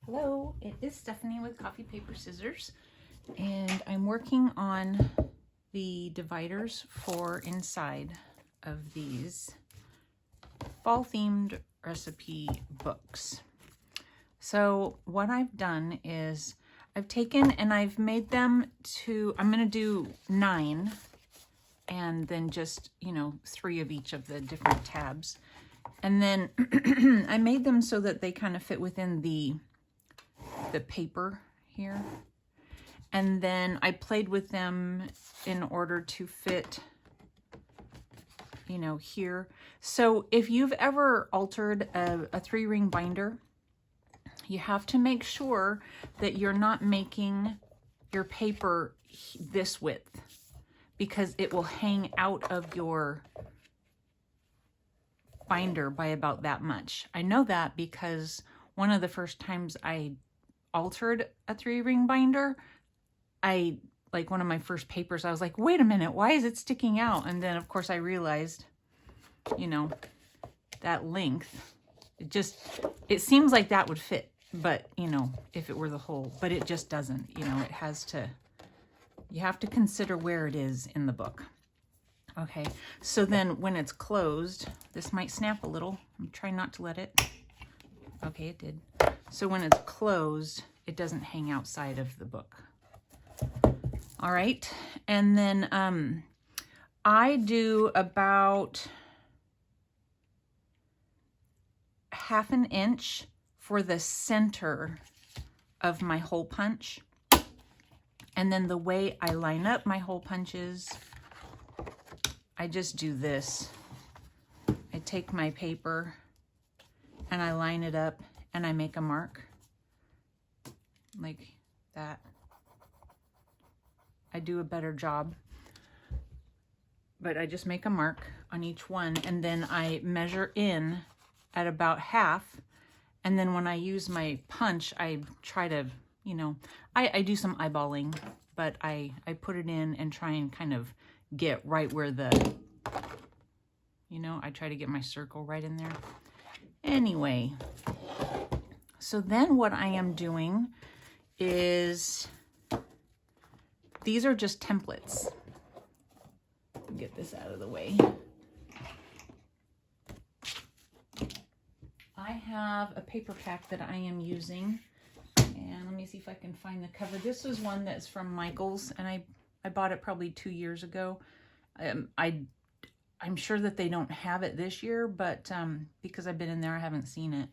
Hello, it is Stephanie with Coffee Paper Scissors, and I'm working on the dividers for inside of these fall themed recipe books. So what I've done is I've taken and I've made them to, I'm going to do 9 and then just, 3 of each of the different tabs. And then I made them so that they kind of fit within the paper here. And then I played with them in order to fit, here. So if you've ever altered a 3-ring binder, you have to make sure that you're not making your paper this width, because it will hang out of your binder by about that much. I know that because one of the first times I altered a 3-ring binder, one of my first papers, I was like, wait a minute, why is it sticking out? And then of course I realized, that length, it seems like that would fit, but if it were the whole, but it just doesn't, it has to, you have to consider where it is in the book. Okay, so then when it's closed, this might snap a little. I'm trying not to let it. Okay, it did. So when it's closed, it doesn't hang outside of the book. All right, and then I do about 1/2 inch for the center of my hole punch. And then the way I line up my hole punches, I just do this. I take my paper and I line it up and I make a mark like that. I do a better job, but I just make a mark on each one, and then I measure in at about 1/2. And then when I use my punch, I try to, I do some eyeballing, but I put it in and try and kind of get right where the, I try to get my circle right in there. Anyway, so then what I am doing is, these are just templates. Get this out of the way. I have a paper pack that I am using, and let me see if I can find the cover. This was one that's from Michael's, and I bought it probably 2 years ago. I'm sure that they don't have it this year, but because I've been in there, I haven't seen it.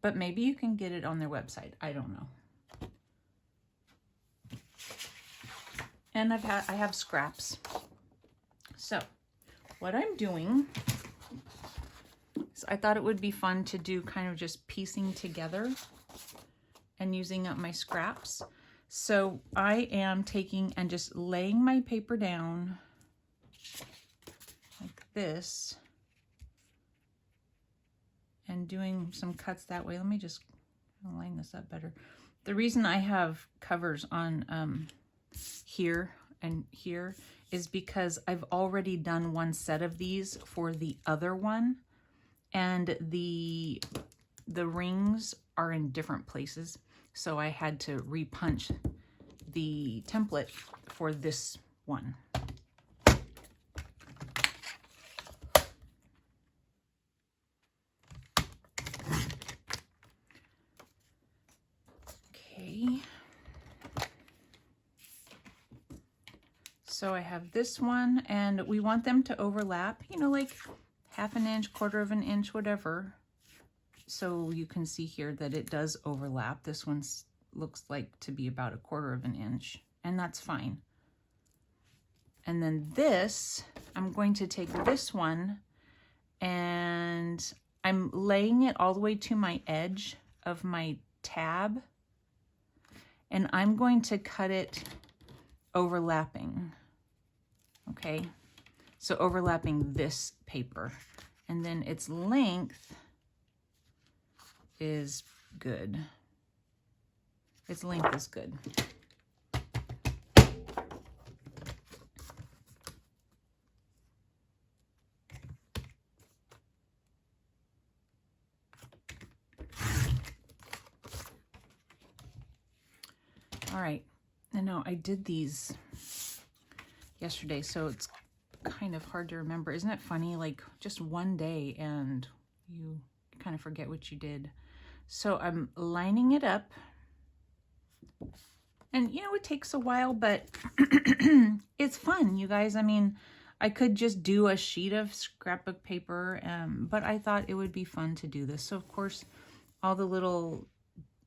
But maybe you can get it on their website. I don't know. And I have scraps. So what I'm doing is, I thought it would be fun to do kind of just piecing together and using up my scraps. So I am taking and just laying my paper down like this and doing some cuts that way. Let me just line this up better. The reason I have covers on here and here is because I've already done one set of these for the other one, and the rings are in different places, so I had to repunch the template for this one. Okay. So I have this one, and we want them to overlap, like 1/2 inch, 1/4 inch, whatever. So you can see here that it does overlap. This one looks like to be about 1/4 inch, and that's fine. And then this, I'm going to take this one, and I'm laying it all the way to my edge of my tab, and I'm going to cut it overlapping. Okay, so overlapping this paper, and then its length is good. Its length is good. All right, and now I did these yesterday, so it's kind of hard to remember. Isn't it funny? Like just one day and you kind of forget what you did. So I'm lining it up. And you know, it takes a while, but it's fun, you guys. I mean, I could just do a sheet of scrapbook paper, but I thought it would be fun to do this. So of course, all the little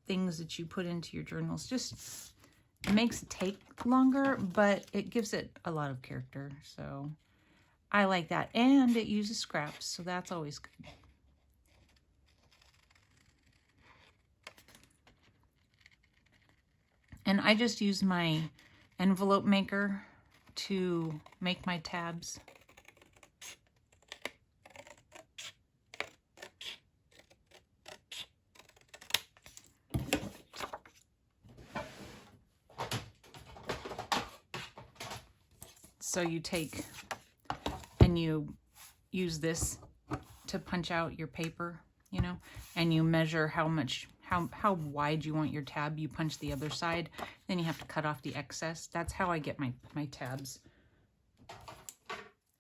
things that you put into your journals just makes it take longer, but it gives it a lot of character. So I like that. And it uses scraps, so that's always good. And I just use my envelope maker to make my tabs. So you take and you use this to punch out your paper, you know, and you measure how much, how wide you want your tab. You punch the other side, then you have to cut off the excess. That's how I get my tabs.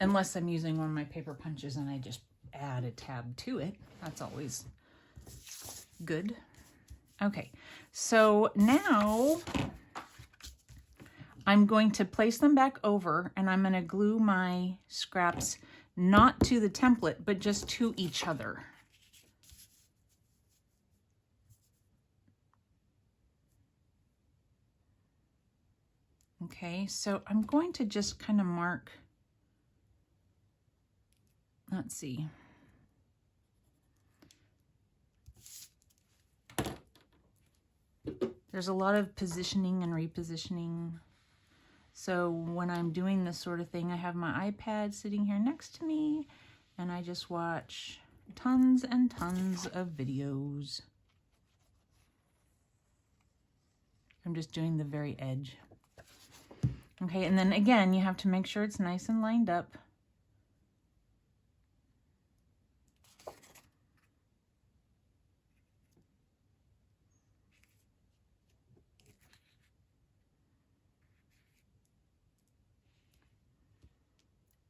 Unless I'm using one of my paper punches and I just add a tab to it. That's always good. Okay, so now I'm going to place them back over and I'm going to glue my scraps not to the template, but just to each other. Okay, so I'm going to just kind of mark, let's see. There's a lot of positioning and repositioning. So when I'm doing this sort of thing, I have my iPad sitting here next to me and I just watch tons and tons of videos. I'm just doing the very edge. Okay, and then again, you have to make sure it's nice and lined up.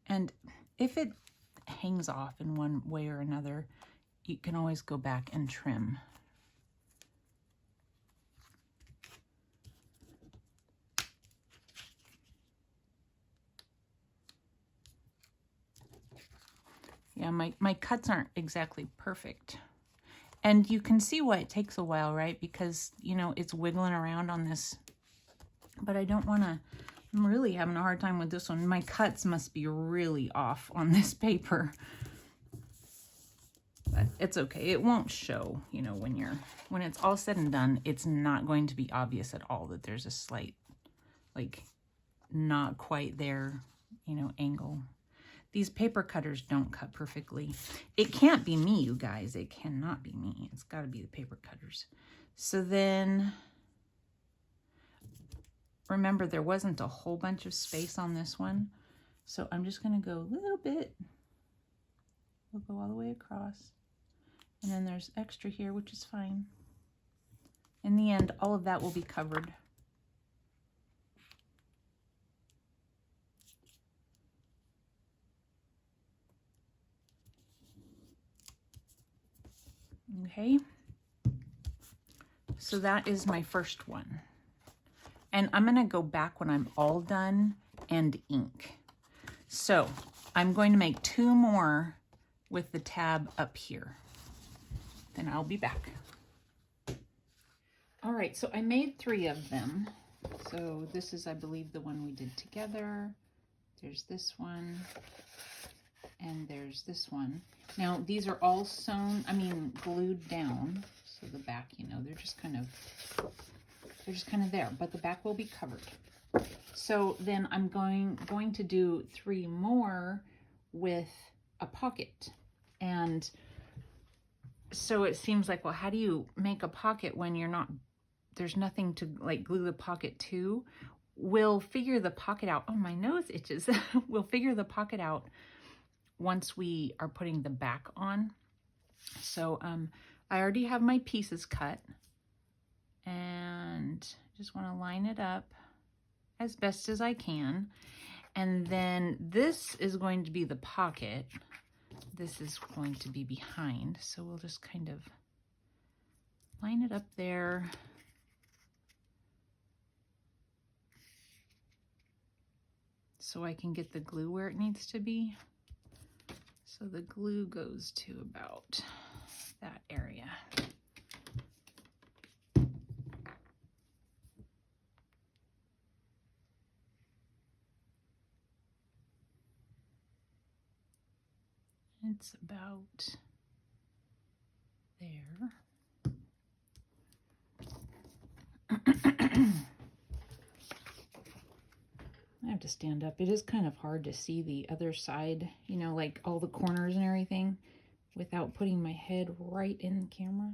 And if it hangs off in one way or another, you can always go back and trim. Yeah, my cuts aren't exactly perfect. And you can see why it takes a while, right? Because, you know, it's wiggling around on this. But I don't want to, I'm really having a hard time with this one. My cuts must be really off on this paper. But it's okay. It won't show, you know, when it's all said and done, it's not going to be obvious at all that there's a slight, like, not quite there, you know, angle. These paper cutters don't cut perfectly. It can't be me, you guys. It cannot be me. It's got to be the paper cutters. So then, remember, there wasn't a whole bunch of space on this one. So I'm just going to go a little bit. We'll go all the way across. And then there's extra here, which is fine. In the end, all of that will be covered. Okay, so that is my first one. And I'm going to go back when I'm all done and ink. So I'm going to make 2 more with the tab up here. Then I'll be back. All right, so I made 3 of them. So this is, I believe, the one we did together. There's this one. And there's this one. Now, these are all sewn, glued down. So the back, you know, they're just kind of there, but the back will be covered. So then I'm going to do 3 more with a pocket. And so it seems like, well, how do you make a pocket when there's nothing to like glue the pocket to? We'll figure the pocket out. Oh, my nose itches. We'll figure the pocket out once we are putting the back on. So I already have my pieces cut, and just want to line it up as best as I can. And then this is going to be the pocket. This is going to be behind. So we'll just kind of line it up there. So I can get the glue where it needs to be. So the glue goes to about that area. It's about there. I have to stand up. It is kind of hard to see the other side, you know, like all the corners and everything without putting my head right in the camera.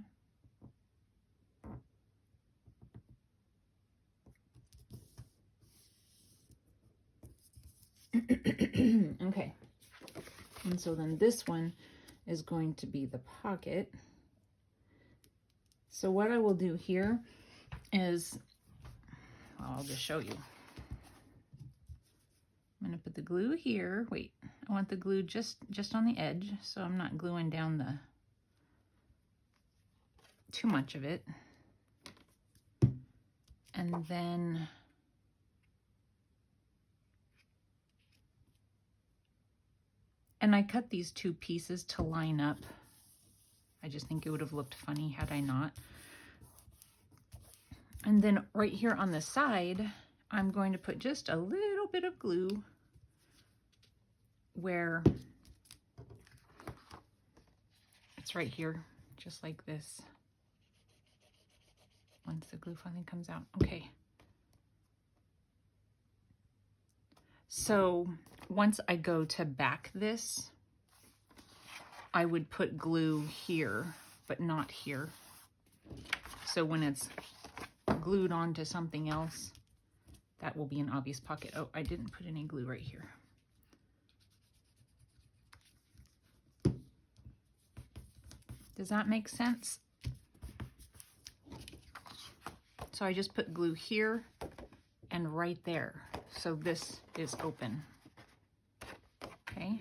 Okay. And so then this one is going to be the pocket. So what I will do here is, well, I'll just show you. I'm going to put the glue here. Wait, I want the glue just on the edge, so I'm not gluing down too much of it. And then I cut these two pieces to line up. I just think it would have looked funny had I not. And then right here on the side, I'm going to put just a little bit of glue where it's right here, just like this. Once the glue finally comes out. Okay. So once I go to back this, I would put glue here, but not here. So when it's glued onto something else, that will be an obvious pocket. Oh, I didn't put any glue right here. Does that make sense? So I just put glue here and right there. So this is open. Okay.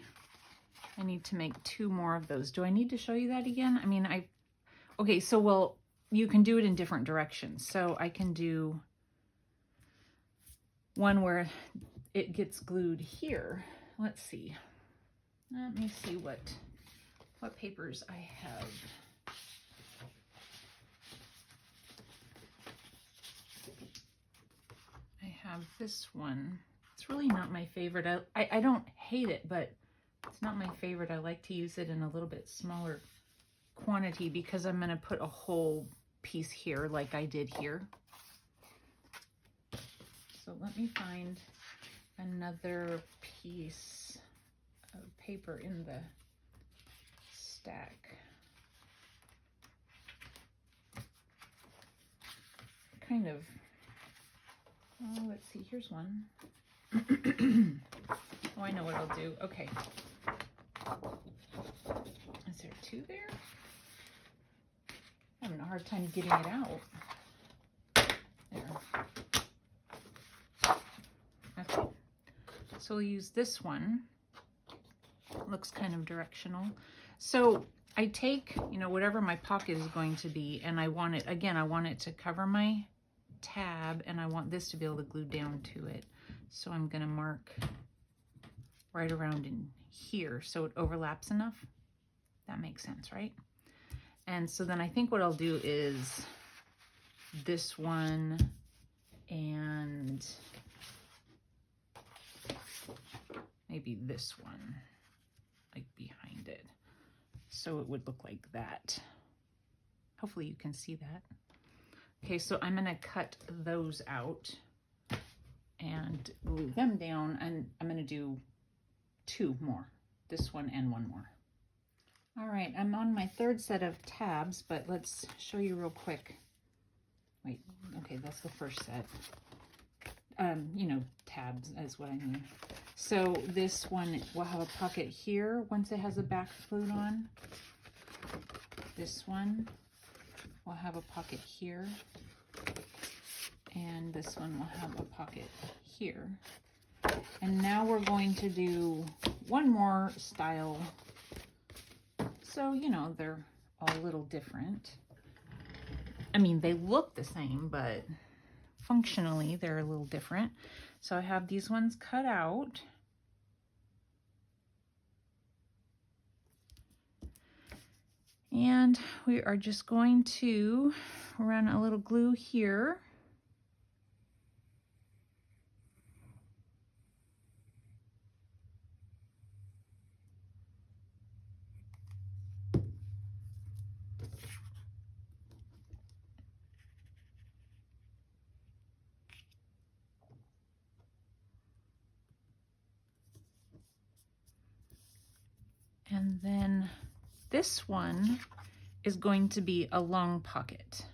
I need to make 2 more of those. Do I need to show you that again? I mean, okay, so well, you can do it in different directions. So I can do one where it gets glued here. Let's see. Let me see what papers I have. I have this one. It's really not my favorite. I don't hate it, but it's not my favorite. I like to use it in a little bit smaller quantity because I'm going to put a whole piece here like I did here. So let me find another piece of paper in the stack. Kind of, oh, let's see, here's one. Oh, I know what I'll do. Okay. Is there 2 there? I'm having a hard time getting it out. There. Okay. So we'll use this one. Looks kind of directional. So I take, you know, whatever my pocket is going to be, and I want it, again, I want it to cover my tab, and I want this to be able to glue down to it. So I'm going to mark right around in here so it overlaps enough. That makes sense, right? And so then I think what I'll do is this one and maybe this one, like behind it. So it would look like that. Hopefully you can see that. Okay, so I'm gonna cut those out and glue them down, and I'm gonna do 2 more, this one and 1 more. All right, I'm on my 3rd set of tabs, but let's show you real quick. Wait, okay, that's the first set. You know, tabs is what I mean. So this one will have a pocket here once it has a back glued on. This one will have a pocket here. And this one will have a pocket here. And now we're going to do one more style. So, you know, they're all a little different. I mean, they look the same, but functionally they're a little different. So I have these ones cut out. And we are just going to run a little glue here. And then this one is going to be a long pocket.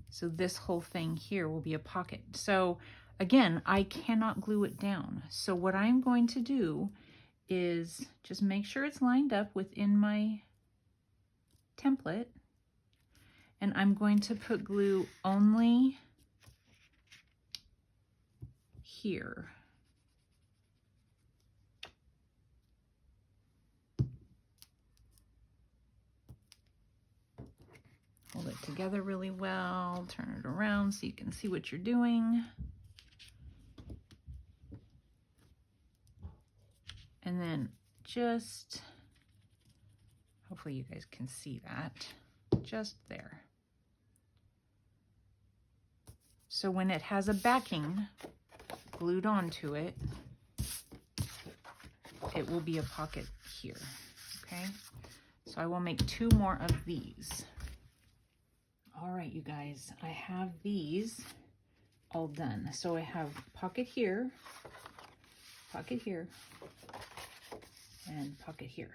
So this whole thing here will be a pocket. So again, I cannot glue it down. So what I'm going to do is just make sure it's lined up within my template. And I'm going to put glue only here. Hold it together really well, turn it around so you can see what you're doing. And then just, hopefully you guys can see that, just there. So when it has a backing glued onto it, it will be a pocket here, okay? So I will make 2 more of these. All right, you guys, I have these all done. So I have pocket here, and pocket here.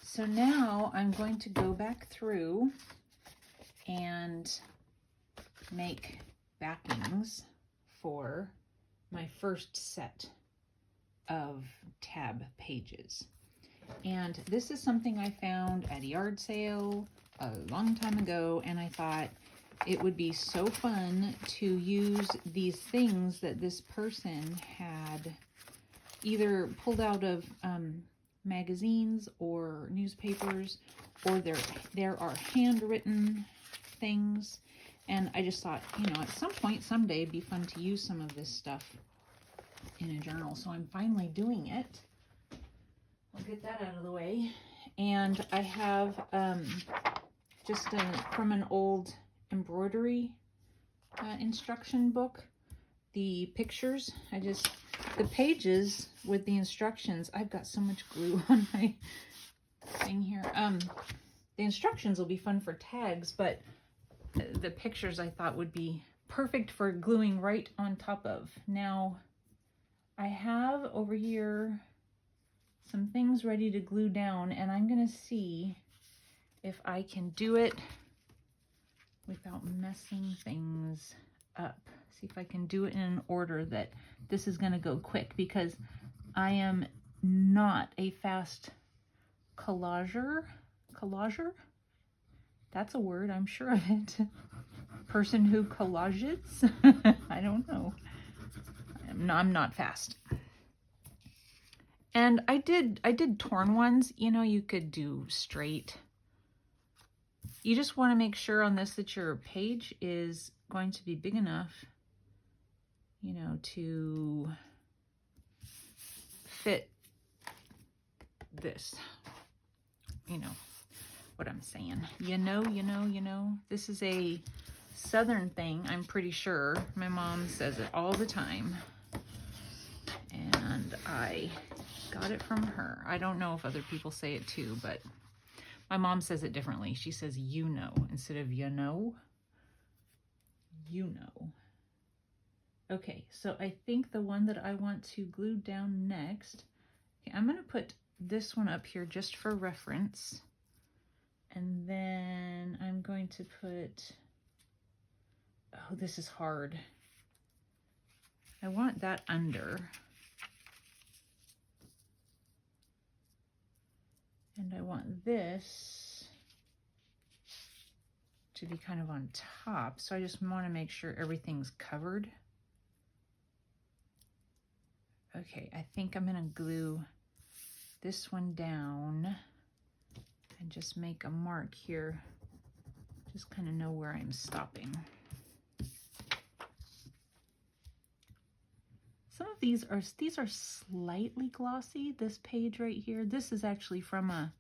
So now I'm going to go back through and make backings for my first set of tab pages. And this is something I found at a yard sale a long time ago, and I thought it would be so fun to use these things that this person had either pulled out of magazines or newspapers, or there are handwritten things. And I just thought, you know, at some point, someday, it'd be fun to use some of this stuff in a journal. So I'm finally doing it. I'll get that out of the way. And I have just from an old embroidery instruction book, the pictures. The pages with the instructions, I've got so much glue on my thing here. The instructions will be fun for tags, but the pictures I thought would be perfect for gluing right on top of. Now, I have over here some things ready to glue down, and I'm gonna see if I can do it without messing things up. See if I can do it in an order that this is gonna go quick, because I am not a fast collager? That's a word, I'm sure of it. Person who collages? I don't know. I'm not fast. And I did torn ones. You know, you could do straight. You just want to make sure on this that your page is going to be big enough, you know, to fit this. You know what I'm saying. You know. This is a Southern thing, I'm pretty sure. My mom says it all the time. And I got it from her. I don't know if other people say it too, but my mom says it differently. She says you know instead of you know. You know. Okay, so I think the one that I want to glue down next, okay, I'm going to put this one up here just for reference. And then I'm going to put, oh, this is hard. I want that under. And I want this to be kind of on top. So I just want to make sure everything's covered. Okay, I think I'm going to glue this one down and just make a mark here. Just kind of know where I'm stopping. Some of these are slightly glossy. This page right here, this is actually from a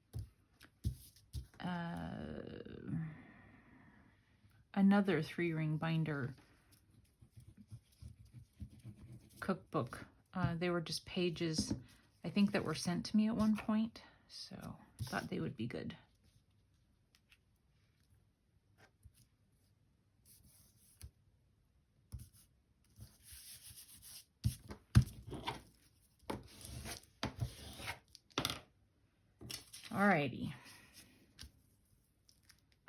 another 3-ring binder cookbook. They were just pages, I think, that were sent to me at one point, so I thought they would be good. Alrighty.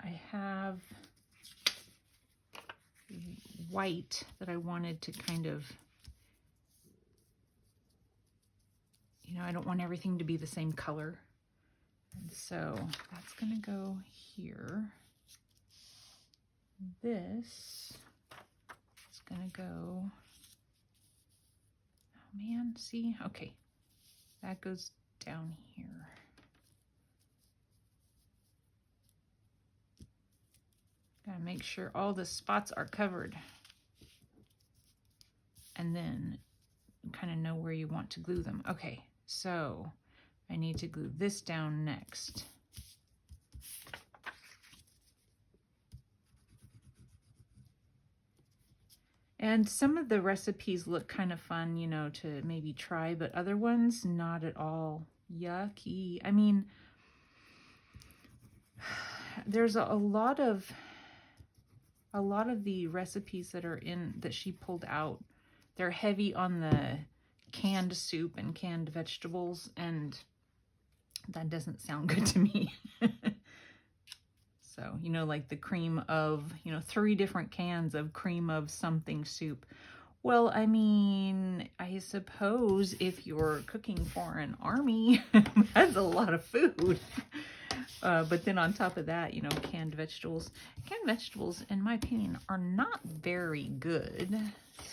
I have white that I wanted to kind of, you know, I don't want everything to be the same color. And so that's gonna go here. This is gonna go, oh man, see, okay. That goes down here. Gotta make sure all the spots are covered. And then kind of know where you want to glue them. Okay, so I need to glue this down next. And some of the recipes look kind of fun, you know, to maybe try, but other ones, not at all. Yucky. I mean, there's a lot of the recipes that are in, that she pulled out, they're heavy on the canned soup and canned vegetables, and that doesn't sound good to me. So, you know, like the cream of, you know, 3 different cans of cream of something soup. Well, I mean, I suppose if you're cooking for an army, that's a lot of food. But then on top of that, you know, canned vegetables. Canned vegetables, in my opinion, are not very good.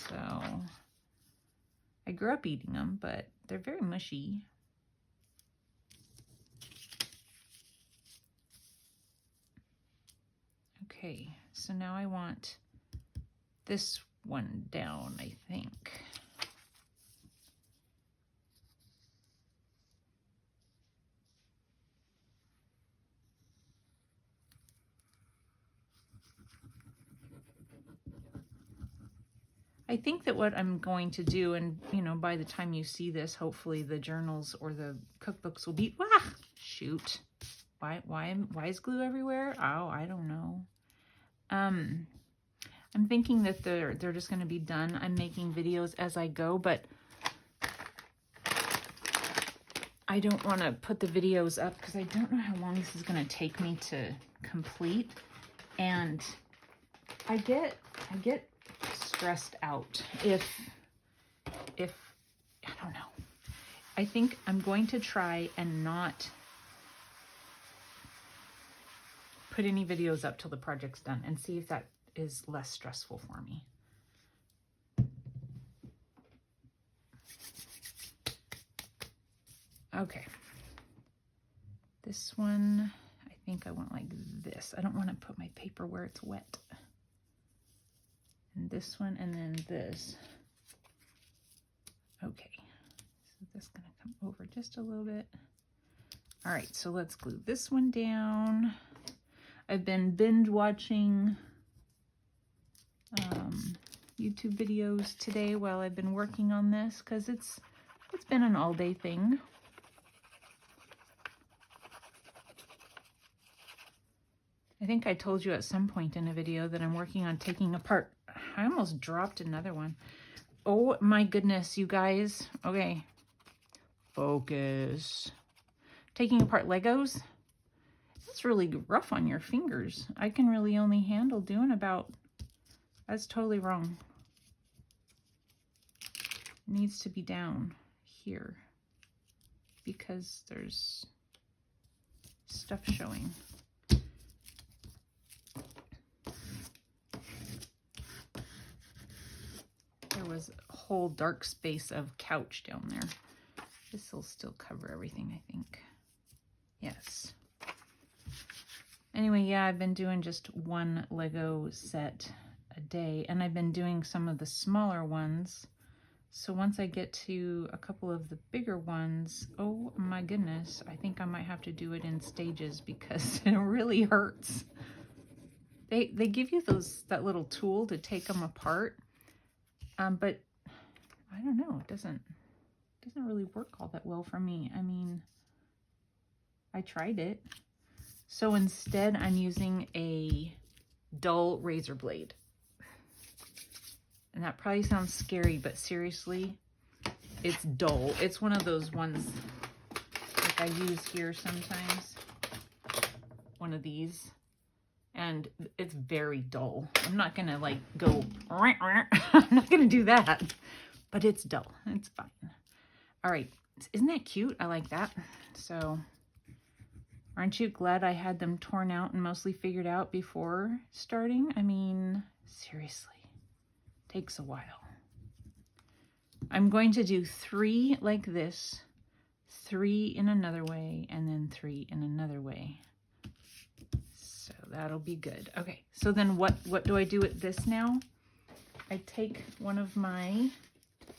So I grew up eating them, but they're very mushy. Okay, so now I want this one down, I think. I think that what I'm going to do, and you know, by the time you see this, hopefully the journals or the cookbooks will be, shoot. Why is glue everywhere? Oh, I don't know. I'm thinking that they're just going to be done. I'm making videos as I go, but I don't want to put the videos up because I don't know how long this is going to take me to complete. And I get stressed out if I don't know. I think I'm going to try and not put any videos up till the project's done and see if that is less stressful for me. Okay. This one, I think I want like this. I don't want to put my paper where it's wet. And this one, and then this. Okay. So this is going to come over just a little bit. All right, so let's glue this one down. I've been binge watching YouTube videos today while I've been working on this because it's been an all-day thing. I think I told you at some point in a video that I'm working on taking apart. I almost dropped another one. Oh my goodness, you guys. Okay, focus. Taking apart Legos. It's really rough on your fingers. I can really only handle doing about, that's totally wrong. It needs to be down here because there's stuff showing. was a whole dark space of couch down there. This will still cover everything, I think. Yes. Anyway, yeah, I've been doing just one Lego set a day, and I've been doing some of the smaller ones. So once I get to a couple of the bigger ones, oh my goodness, I think I might have to do it in stages because it really hurts. They give you that little tool to take them apart, but I don't know, it doesn't really work all that well for me. I mean, I tried it. So instead, I'm using a dull razor blade. And that probably sounds scary, but seriously, it's dull. It's one of those ones like I use here sometimes. One of these. And it's very dull. I'm not gonna like go, I'm not gonna do that. But it's dull. It's fine. All right. Isn't that cute? I like that. So, aren't you glad I had them torn out and mostly figured out before starting? I mean, seriously. Takes a while. I'm going to do 3 like this, 3 in another way, and then 3 in another way. So that'll be good. Okay, so then what do I do with this now? I take one of my,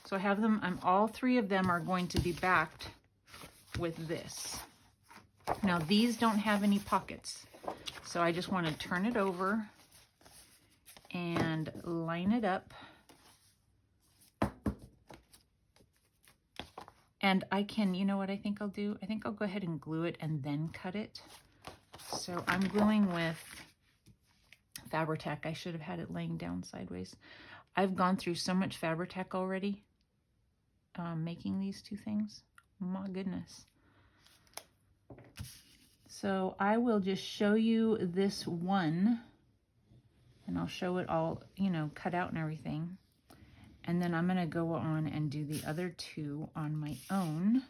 so I have them, all 3 of them are going to be backed with this. Now these don't have any pockets, so I just want to turn it over and line it up. And I can, you know what I think I'll do? I think I'll go ahead and glue it and then cut it. So I'm gluing with Fabri-Tac. I should have had it laying down sideways. I've gone through so much Fabri-Tac already making these 2 things. My goodness. So I will just show you this one. And I'll show it all, you know, cut out and everything. And then I'm going to go on and do the other 2 on my own.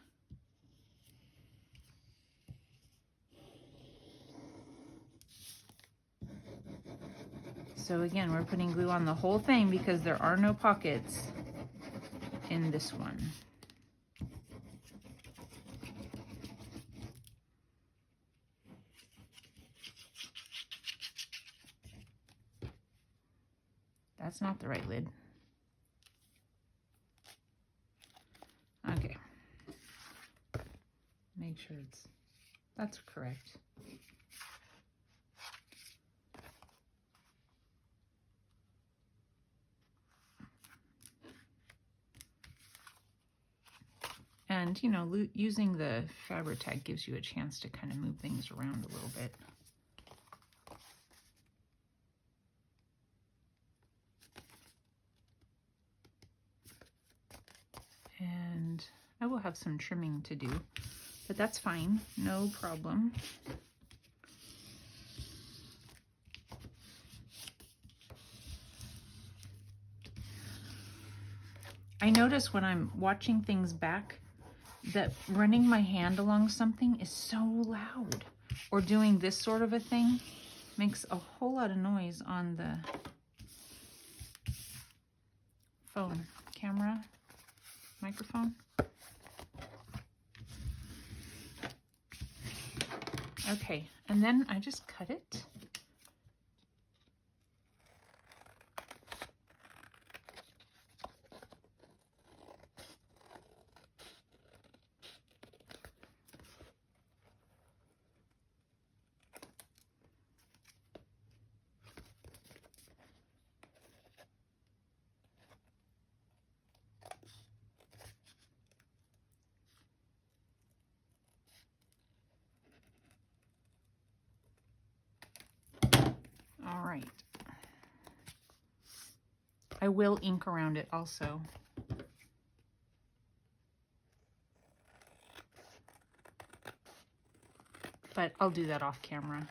So again, we're putting glue on the whole thing because there are no pockets in this one. That's not the right lid. Okay. Make sure that's correct. And, you know, using the Fabri-Tac gives you a chance to kind of move things around a little bit. And I will have some trimming to do, but that's fine, no problem. I notice when I'm watching things back that running my hand along something is so loud, or doing this sort of a thing makes a whole lot of noise on the phone, camera, microphone. Okay, and then I just cut it. All right. I will ink around it also. But I'll do that off camera.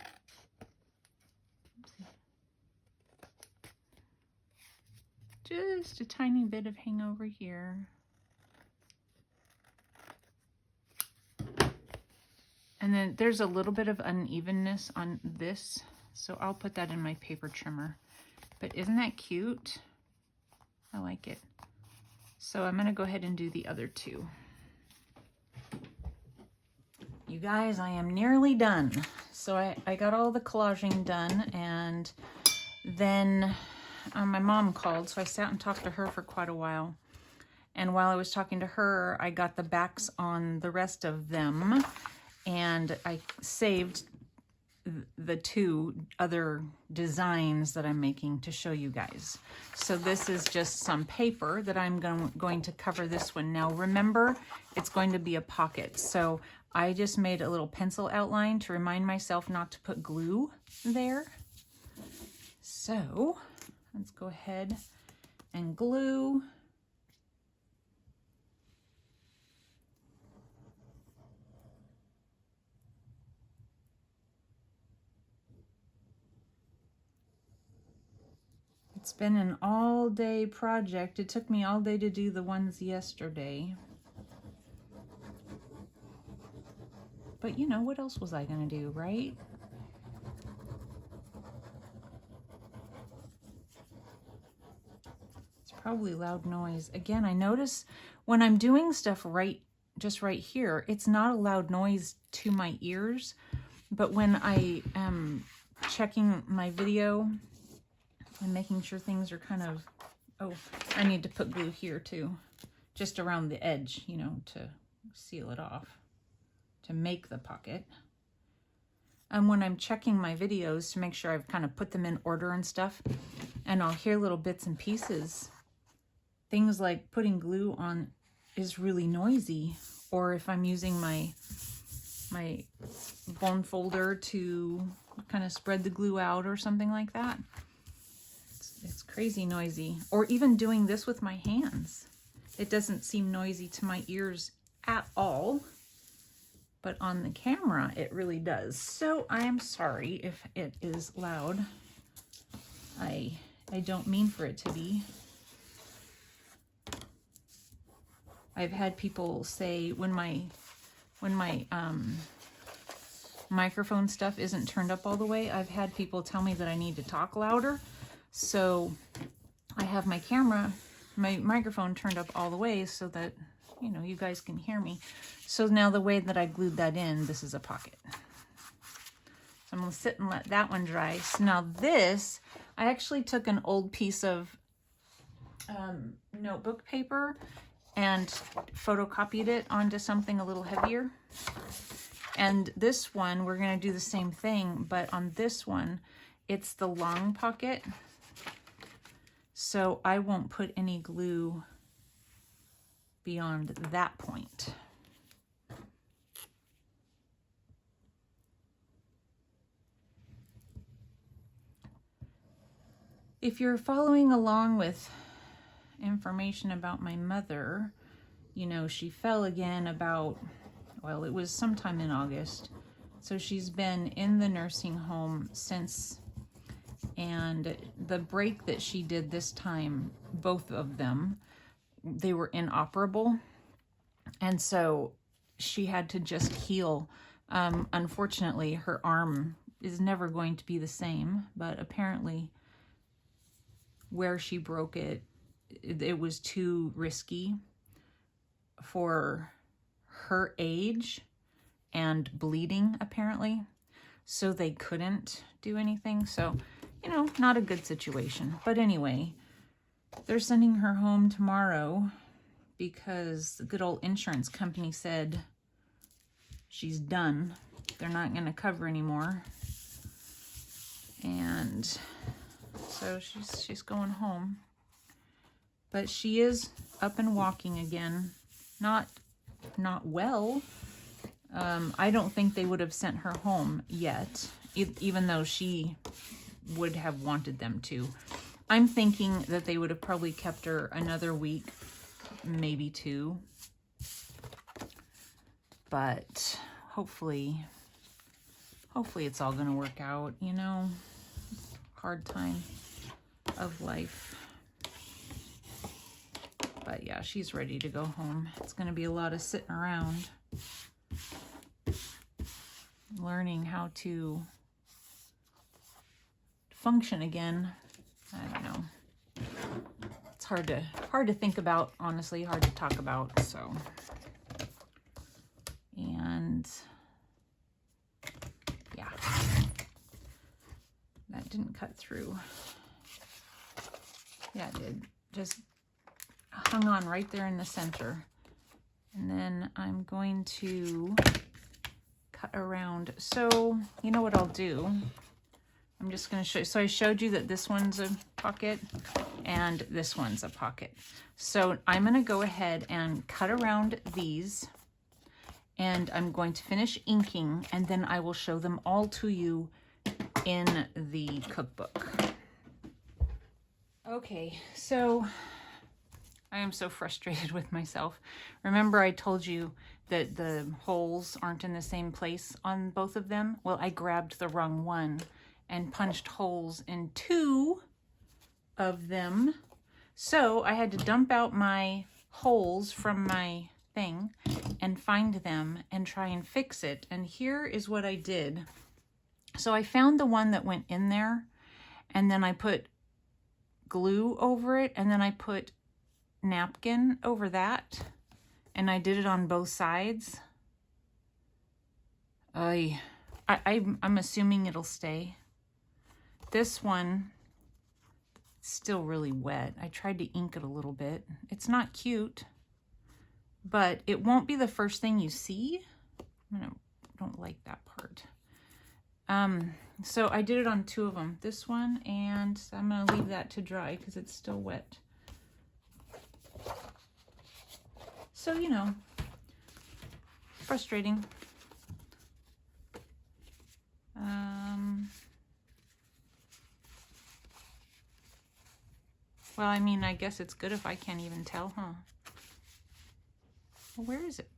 Just a tiny bit of hangover here. And then there's a little bit of unevenness on this, so I'll put that in my paper trimmer. But isn't that cute? I like it. So I'm gonna go ahead and do the other two. You guys, I am nearly done. So I got all the collaging done, and then my mom called, so I sat and talked to her for quite a while. And while I was talking to her, I got the backs on the rest of them, and I saved the two other designs that I'm making to show you guys. So this is just some paper that I'm going to cover this one. Now remember, it's going to be a pocket. So I just made a little pencil outline to remind myself not to put glue there. So let's go ahead and glue. It's been an all-day project. It took me all day to do the ones yesterday. But you know, what else was I gonna do, right? It's probably loud noise. Again, I notice when I'm doing stuff just right here, it's not a loud noise to my ears. But when I am checking my video and making sure things are kind of, oh, I need to put glue here too, just around the edge, you know, to seal it off, to make the pocket. And when I'm checking my videos to make sure I've kind of put them in order and stuff, and I'll hear little bits and pieces, things like putting glue on is really noisy, or if I'm using my bone folder to kind of spread the glue out or something like that. It's crazy noisy. Or even doing this with my hands. It doesn't seem noisy to my ears at all, but on the camera it really does. So I am sorry if it is loud. I don't mean for it to be. I've had people say when my microphone stuff isn't turned up all the way, I've had people tell me that I need to talk louder. So I have my microphone turned up all the way so that, you know, you guys can hear me. So now the way that I glued that in, this is a pocket. So I'm gonna sit and let that one dry. So now this, I actually took an old piece of notebook paper and photocopied it onto something a little heavier. And this one, we're gonna do the same thing, but on this one, it's the long pocket. So I won't put any glue beyond that point. If you're following along with information about my mother, you know, she fell again about, well, it was sometime in August. So she's been in the nursing home since. And the break that she did this time, both of them, they were inoperable. And so she had to just heal. Unfortunately, her arm is never going to be the same, but apparently where she broke it, it was too risky for her age and bleeding, apparently. So they couldn't do anything. So, you know, not a good situation. But anyway, they're sending her home tomorrow because the good old insurance company said she's done. They're not going to cover anymore. And so she's going home. But she is up and walking again. Not well. I don't think they would have sent her home yet, even though she would have wanted them to. I'm thinking that they would have probably kept her another week, maybe 2. But hopefully it's all going to work out, you know. Hard time of life. But yeah, she's ready to go home. It's going to be a lot of sitting around, learning how to function again. I don't know. It's hard to think about, honestly, hard to talk about, so. And yeah, that didn't cut through. Yeah, it did. Just hung on right there in the center. And then I'm going to cut around. So you know what I'll do? I'm just going to show you. So I showed you that this one's a pocket and this one's a pocket. So I'm going to go ahead and cut around these, and I'm going to finish inking, and then I will show them all to you in the cookbook. Okay, so I am so frustrated with myself. Remember I told you that the holes aren't in the same place on both of them? Well, I grabbed the wrong one and punched holes in 2 of them. So I had to dump out my holes from my thing and find them and try and fix it. And here is what I did. So I found the one that went in there, and then I put glue over it, and then I put napkin over that, and I did it on both sides. I'm assuming it'll stay. This one, still really wet. I tried to ink it a little bit. It's not cute, but it won't be the first thing you see. I don't like that part. So I did it on 2 of them, this one, and I'm going to leave that to dry because it's still wet. So, you know, frustrating. Well, I mean, I guess it's good if I can't even tell, huh? Well, where is it?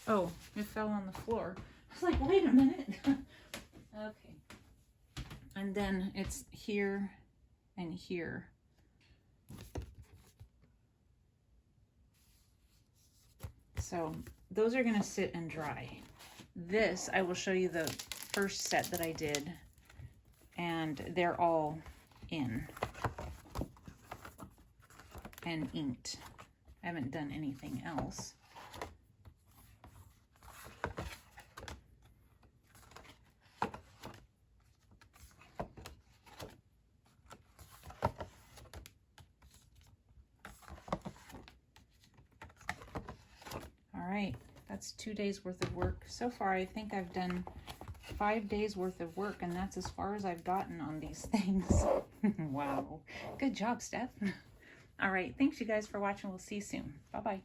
Oh, it fell on the floor. I was like, wait a minute. Okay. And then it's here and here. So those are going to sit and dry. This, I will show you the first set that I did, and they're all in and inked. I haven't done anything else. All right, that's 2 days worth of work. So far, I think I've done 5 days worth of work, and that's as far as I've gotten on these things. Wow. Good job, Steph. All right, thanks you guys for watching. We'll see you soon. Bye-bye.